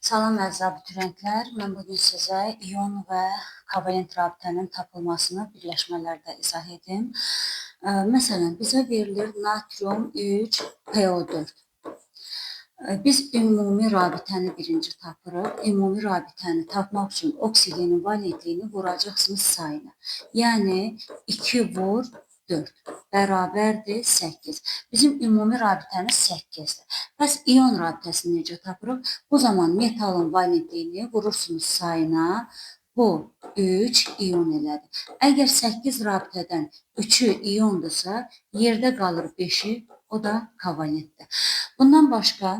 Salam əziz abituriyentlər, mən bugün sizə ion və kovalent rabitənin tapılmasını birləşmələrdə izah edim. Məsələn, bizə verilir natrium 3 PO4. Biz ümumi rabitəni birinci tapırıq. Ümumi rabitəni tapmaq üçün oksigenin valentliyini vuracaqsınız sayına. Yəni 2 vur 4 bərabərdir 8. Bizim ümumi rabitəmiz 8-dir. Bəs ion rabitəsini necə tapırıq? Bu zaman metalın valentliyini vurursunuz sayına. Bu 3 ion elədir. Əgər 8 rabitədən 3-ü iyondursa, yerdə qalır 5-i, o da kovalentdir. Bundan başqa,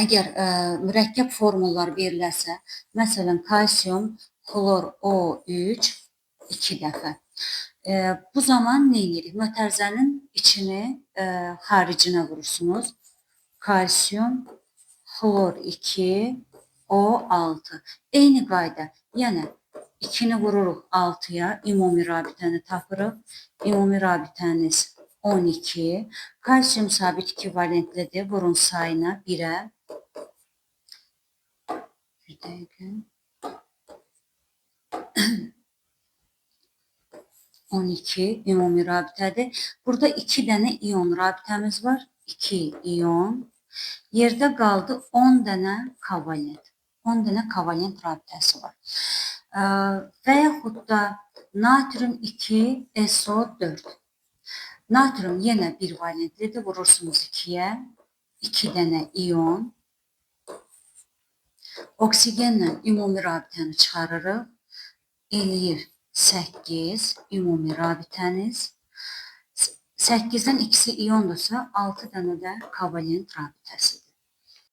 əgər mürəkkəb formullar verilərsə, məsələn, kalsium, xlor O3 2 dəfə. Bu zaman nə edirik? Mötərizənin içini xaricinə vurursunuz. Kalsium, xlor 2, O6. Eyni qayda. Yəni 2-ni vururuq 6-ya, ümumi rabitəni tapırıq. Ümumi rabitəniz 12. Kalsium sabit 2 valentlidir. Vurun sayına 1-ə. Bir dəqiqə. 12 ümumi rabitədir. Burada 2 dənə ion rabitəmiz var. 2 ion. Yerdə qaldı 10 dənə kovalent. 10 dənə kovalent rabitəsi var. Və yaxud da natrium 2 SO4. Natrium yenə 1 valentlidir. Vurursunuz 2-yə. 2 dənə ion. Oksigenlə ümumi rabitəni çıxarırıq. Eləyir 8 ümumi rabitəniz. 8-dən ikisi iyondursa 6 dənə də kovalent rabitəsidir.